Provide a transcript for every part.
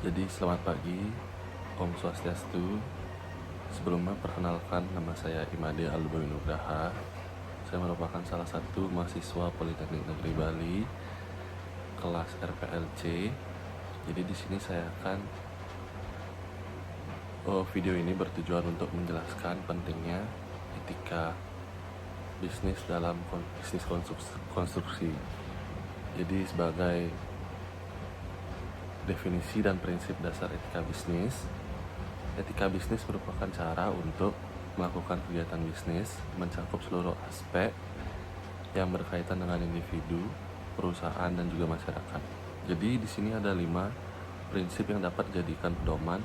Jadi selamat pagi, Om Swastiastu. Sebelumnya perkenalkan, nama saya Imade Alboy Nugraha. Saya merupakan salah satu mahasiswa Politeknik Negeri Bali, kelas RPLC. Jadi di sini saya akan video ini bertujuan untuk menjelaskan pentingnya etika bisnis dalam bisnis konstruksi. Jadi sebagai definisi dan prinsip dasar etika bisnis merupakan cara untuk melakukan kegiatan bisnis mencakup seluruh aspek yang berkaitan dengan individu, perusahaan, dan juga masyarakat. Jadi di sini ada 5 prinsip yang dapat dijadikan pedoman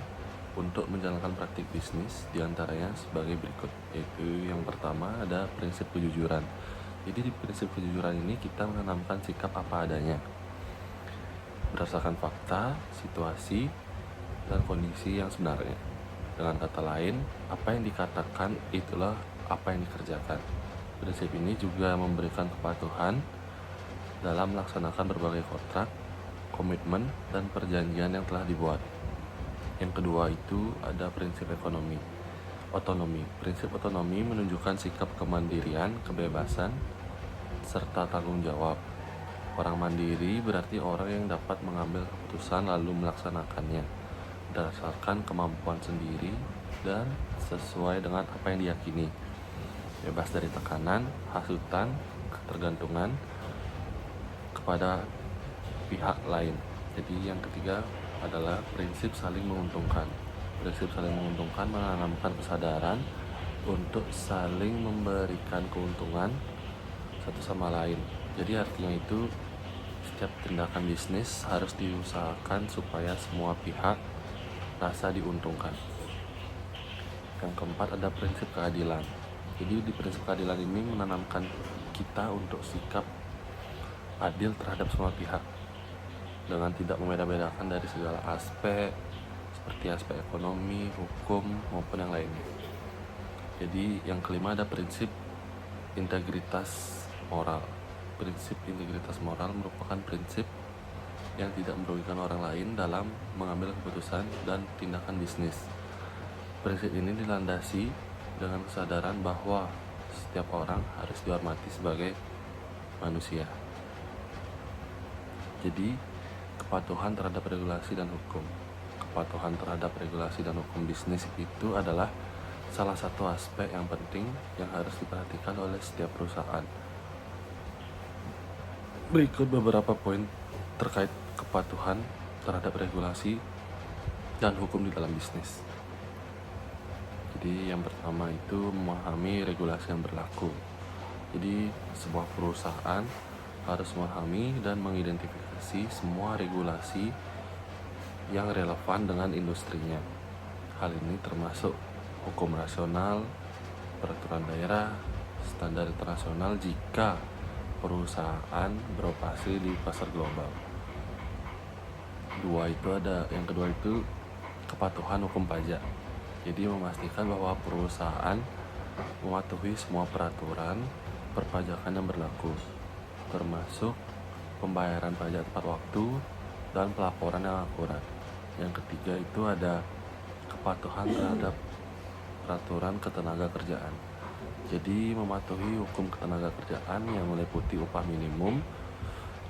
untuk menjalankan praktik bisnis, diantaranya sebagai berikut, yaitu yang pertama ada prinsip kejujuran. Jadi di prinsip kejujuran ini kita menanamkan sikap apa adanya berdasarkan fakta, situasi, dan kondisi yang sebenarnya. Dengan kata lain, apa yang dikatakan itulah apa yang dikerjakan. Prinsip ini juga memberikan kepatuhan dalam melaksanakan berbagai kontrak, komitmen, dan perjanjian yang telah dibuat. Yang kedua itu ada prinsip otonomi. Prinsip otonomi menunjukkan sikap kemandirian, kebebasan, serta tanggung jawab. Orang mandiri berarti orang yang dapat mengambil keputusan lalu melaksanakannya berdasarkan kemampuan sendiri dan sesuai dengan apa yang diyakini, bebas dari tekanan, hasutan, ketergantungan kepada pihak lain. Jadi yang ketiga adalah prinsip saling menguntungkan. Prinsip saling menguntungkan menanamkan kesadaran untuk saling memberikan keuntungan satu sama lain. Jadi artinya itu setiap tindakan bisnis harus diusahakan supaya semua pihak rasa diuntungkan. Yang keempat ada prinsip keadilan. Jadi di prinsip keadilan ini menanamkan kita untuk sikap adil terhadap semua pihak dengan tidak membeda-bedakan dari segala aspek seperti aspek ekonomi, hukum, maupun yang lainnya. Jadi yang kelima ada prinsip integritas moral. Prinsip integritas moral merupakan prinsip yang tidak merugikan orang lain dalam mengambil keputusan dan tindakan bisnis. Prinsip ini dilandasi dengan kesadaran bahwa setiap orang harus dihormati sebagai manusia. Jadi, kepatuhan terhadap regulasi dan hukum. Kepatuhan terhadap regulasi dan hukum bisnis itu adalah salah satu aspek yang penting yang harus diperhatikan oleh setiap perusahaan. Berikut beberapa poin terkait kepatuhan terhadap regulasi dan hukum di dalam bisnis. Jadi yang pertama itu memahami regulasi yang berlaku. Jadi sebuah perusahaan harus memahami dan mengidentifikasi semua regulasi yang relevan dengan industrinya. Hal ini termasuk hukum nasional, peraturan daerah, standar internasional jika perusahaan beroperasi di pasar global. Yang kedua itu kepatuhan hukum pajak. Jadi memastikan bahwa perusahaan mematuhi semua peraturan perpajakan yang berlaku, termasuk pembayaran pajak tepat waktu dan pelaporan yang akurat. Yang ketiga itu ada kepatuhan terhadap peraturan ketenaga kerjaan. Jadi mematuhi hukum ketenaga kerjaan yang meliputi upah minimum,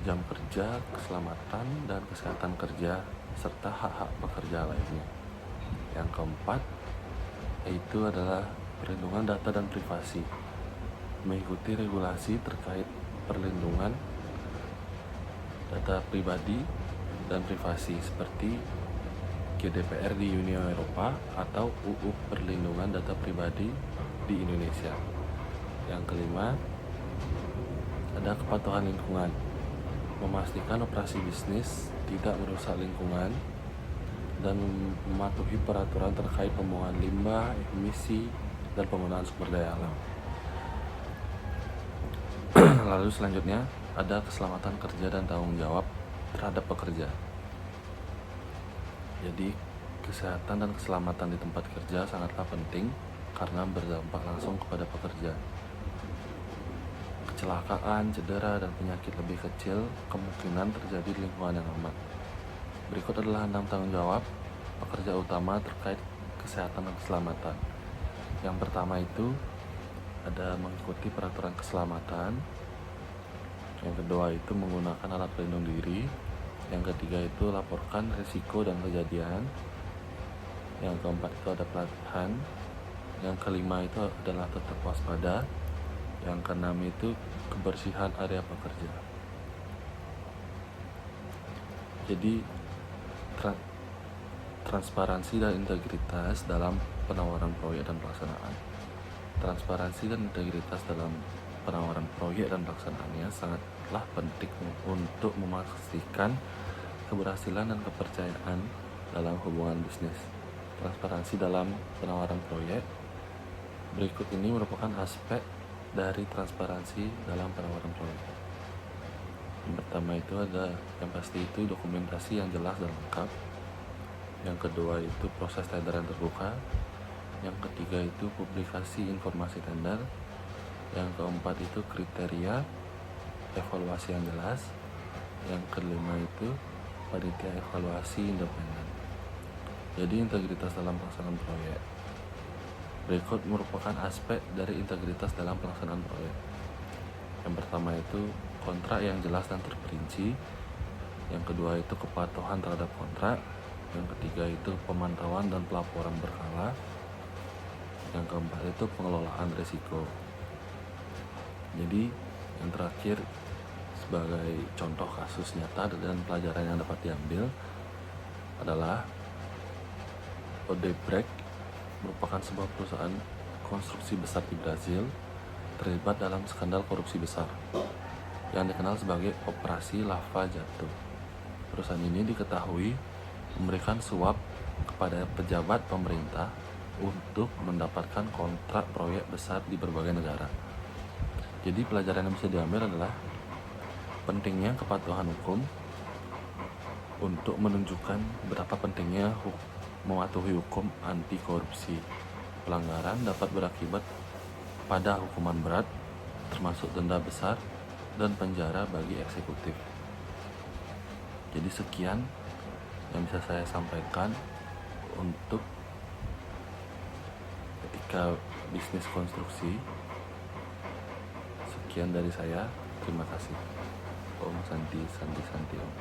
jam kerja, keselamatan dan kesehatan kerja, serta hak-hak pekerja lainnya. Yang keempat yaitu adalah perlindungan data dan privasi. Mengikuti regulasi terkait perlindungan data pribadi dan privasi seperti GDPR di Uni Eropa atau UU Perlindungan Data Pribadi di Indonesia. Yang kelima ada kepatuhan lingkungan. Memastikan operasi bisnis tidak merusak lingkungan dan mematuhi peraturan terkait pembuangan limbah, emisi, dan penggunaan sumber daya alam. Lalu selanjutnya ada keselamatan kerja dan tanggung jawab terhadap pekerja. Jadi kesehatan dan keselamatan di tempat kerja sangatlah penting karena berdampak langsung kepada pekerja. Kecelakaan, cedera, dan penyakit lebih kecil kemungkinan terjadi di lingkungan yang aman. Berikut adalah 6 tanggung jawab pekerja utama terkait kesehatan dan keselamatan. Yang pertama itu ada mengikuti peraturan keselamatan. Yang kedua itu menggunakan alat pelindung diri. Yang ketiga itu laporkan risiko dan kejadian. Yang keempat itu ada pelatihan. Yang kelima itu adalah tetap waspada. Yang keenam itu kebersihan area pekerja. Jadi transparansi dan integritas dalam penawaran proyek dan pelaksanaan. Transparansi dan integritas dalam penawaran proyek dan pelaksanaannya sangatlah penting untuk memastikan keberhasilan dan kepercayaan dalam hubungan bisnis. Transparansi dalam penawaran proyek. Berikut ini merupakan aspek dari transparansi dalam penawaran proyek. Yang pertama itu ada yang pasti itu dokumentasi yang jelas dan lengkap. Yang kedua itu proses tender yang terbuka. Yang ketiga itu publikasi informasi tender. Yang keempat itu kriteria evaluasi yang jelas. Yang kelima itu panitia evaluasi independen. Jadi integritas dalam pelaksanaan proyek. Berikut merupakan aspek dari integritas dalam pelaksanaan proyek. Yang pertama itu kontrak yang jelas dan terperinci. Yang kedua itu kepatuhan terhadap kontrak. Yang ketiga itu pemantauan dan pelaporan berkala. Yang keempat itu pengelolaan risiko. Jadi yang terakhir sebagai contoh kasus nyata dan pelajaran yang dapat diambil adalah Odebrecht merupakan sebuah perusahaan konstruksi besar di Brazil terlibat dalam skandal korupsi besar yang dikenal sebagai Operasi Lava Jato. Perusahaan ini diketahui memberikan suap kepada pejabat pemerintah untuk mendapatkan kontrak proyek besar di berbagai negara. Jadi pelajaran yang bisa diambil adalah pentingnya kepatuhan hukum untuk menunjukkan berapa pentingnya mematuhi hukum anti korupsi. Pelanggaran dapat berakibat pada hukuman berat, termasuk denda besar dan penjara bagi eksekutif. Jadi sekian yang bisa saya sampaikan untuk etika bisnis konstruksi. Sekian dari saya, terima kasih. Om Santi Santi Santi Om.